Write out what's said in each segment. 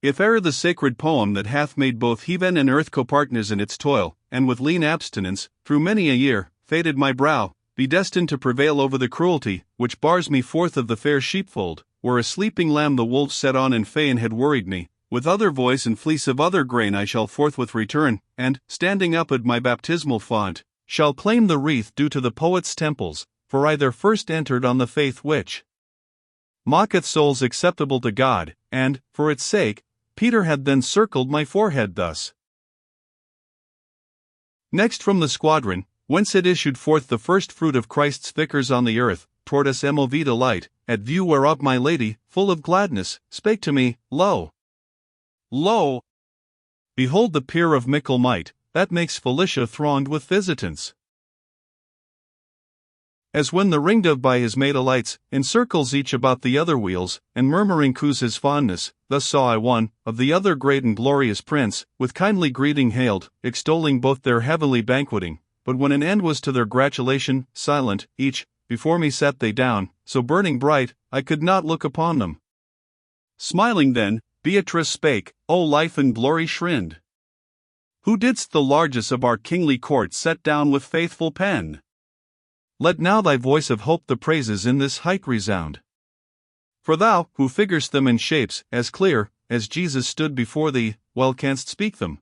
If e'er the sacred poem that hath made both heaven and earth copartners in its toil, and with lean abstinence, through many a year, faded my brow, be destined to prevail over the cruelty, which bars me forth of the fair sheepfold, where a sleeping lamb the wolves set on and fain had worried me, with other voice and fleece of other grain I shall forthwith return, and, standing up at my baptismal font, shall claim the wreath due to the poet's temples, for I there first entered on the faith which mocketh souls acceptable to God, and, for its sake, Peter had then circled my forehead thus. Next from the squadron, whence had issued forth the first fruit of Christ's vicars on the earth, toward us mov delight, at view whereof my lady, full of gladness, spake to me, Lo! Lo! Behold the peer of mickle might, that makes Felicia thronged with visitants. As when the ringdove by his mate alights, encircles each about the other wheels, and murmuring coos his fondness, thus saw I one, of the other great and glorious prince, with kindly greeting hailed, extolling both their heavenly banqueting, but when an end was to their gratulation, silent, each, before me sat they down, so burning bright, I could not look upon them. Smiling then, Beatrice spake, O life and glory shrind! Who didst the largest of our kingly court set down with faithful pen? Let now thy voice of hope the praises in this height resound. For thou, who figurest them in shapes as clear as Jesus stood before thee, well canst speak them.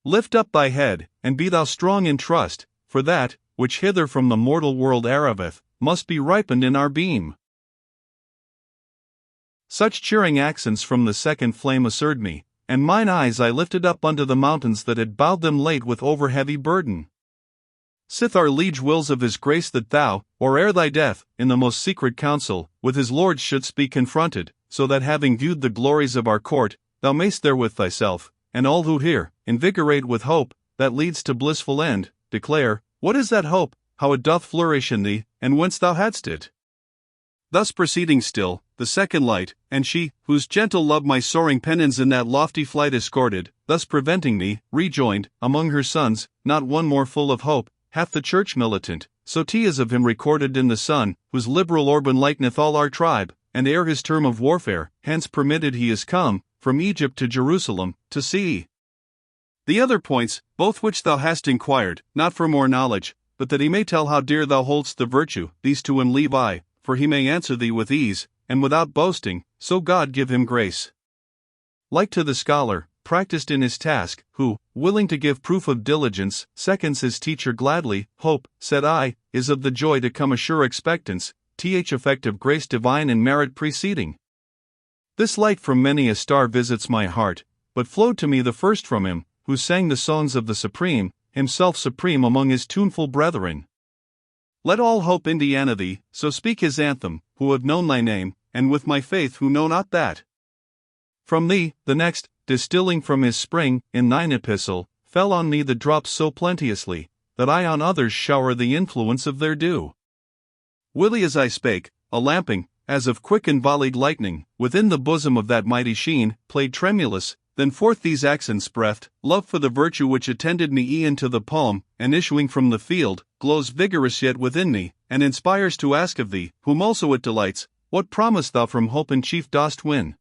Lift up thy head, and be thou strong in trust, for that, which hither from the mortal world arriveth, must be ripened in our beam. Such cheering accents from the second flame assured me, and mine eyes I lifted up unto the mountains that had bowed them late with over-heavy burden. Sith our liege wills of his grace that thou, or ere thy death, in the most secret council, with his lords shouldst be confronted, so that having viewed the glories of our court, thou mayst therewith thyself, and all who hear, invigorate with hope, that leads to blissful end, declare, what is that hope, how it doth flourish in thee, and whence thou hadst it. Thus proceeding still, the second light, and she, whose gentle love my soaring pennons in that lofty flight escorted, thus preventing me, rejoined, among her sons, not one more full of hope, hath the church militant, so is of him recorded in the Son, whose liberal orb enlighteneth all our tribe, and ere his term of warfare, hence permitted he is come, from Egypt to Jerusalem, to see the other points, both which thou hast inquired, not for more knowledge, but that he may tell how dear thou holdst the virtue, these to him leave I, for he may answer thee with ease, and without boasting, so God give him grace. Like to the scholar, practiced in his task, who, willing to give proof of diligence, seconds his teacher gladly, hope, said I, is of the joy to come a sure expectance, effect of grace divine and merit preceding. This light from many a star visits my heart, but flowed to me the first from him, who sang the songs of the Supreme, himself supreme among his tuneful brethren. Let all hope Indiana thee, so speak his anthem, who have known thy name, and with my faith who know not that. From thee, the next, distilling from his spring, in thine epistle, fell on me the drops so plenteously, that I on others shower the influence of their dew. Willy as I spake, a lamping, as of quick and volleyed lightning, within the bosom of that mighty sheen, played tremulous, then forth these accents breathed, love for the virtue which attended me e'en to the palm, and issuing from the field, glows vigorous yet within me, and inspires to ask of thee, whom also it delights, what promise thou from hope in chief dost win?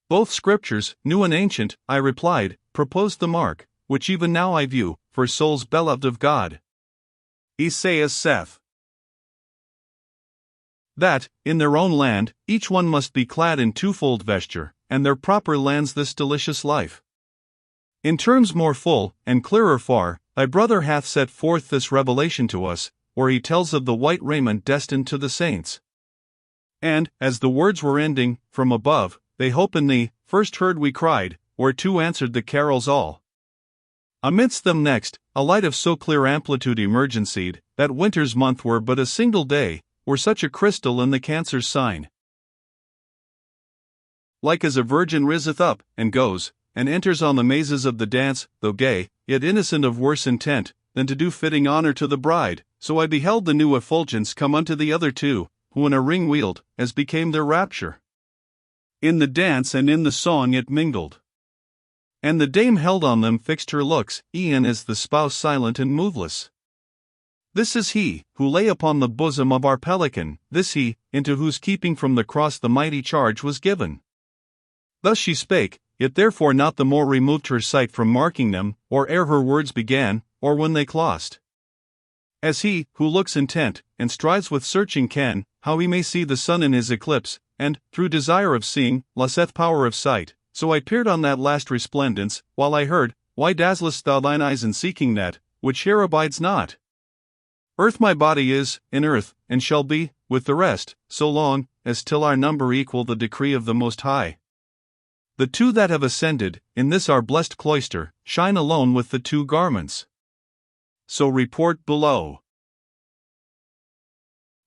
Both scriptures, new and ancient, I replied, propose the mark, which even now I view, for souls beloved of God. Esaias saith that, in their own land, each one must be clad in twofold vesture, and their proper land's this delicious life. In terms more full, and clearer far, thy brother hath set forth this revelation to us, where he tells of the white raiment destined to the saints. And, as the words were ending, from above, they hope in thee, first heard we cried, whereto answered the carols all. Amidst them next, a light of so clear amplitude emergencied, that winter's month were but a single day, were such a crystal in the Cancer's sign. Like as a virgin riseth up, and goes, and enters on the mazes of the dance, though gay, yet innocent of worse intent, than to do fitting honor to the bride, so I beheld the new effulgence come unto the other two, who in a ring wheeled, as became their rapture. In the dance and in the song it mingled. And the dame held on them fixed her looks, e'en as the spouse silent and moveless. This is he, who lay upon the bosom of our pelican, this he, into whose keeping from the cross the mighty charge was given. Thus she spake, yet therefore not the more removed her sight from marking them, or ere her words began, or when they clost. As he, who looks intent, and strives with searching can, how he may see the sun in his eclipse, and, through desire of seeing, losseth power of sight, so I peered on that last resplendence, while I heard, why dazzlest thou thine eyes in seeking that, which here abides not? Earth my body is, in earth, and shall be, with the rest, so long, as till our number equal the decree of the Most High. The two that have ascended, in this our blessed cloister, shine alone with the two garments. So report below.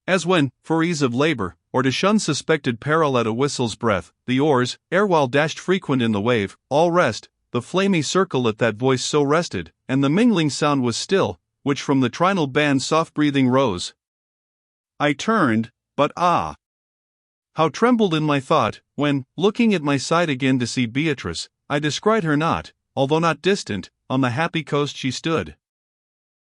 As when, for ease of labor, or to shun suspected peril at a whistle's breath, the oars, erewhile dashed frequent in the wave, all rest, the flamy circle at that voice so rested, and the mingling sound was still, which from the trinal band soft breathing rose. I turned, but ah! How trembled in my thought, when, looking at my side again to see Beatrice, I descried her not, although not distant, on the happy coast she stood.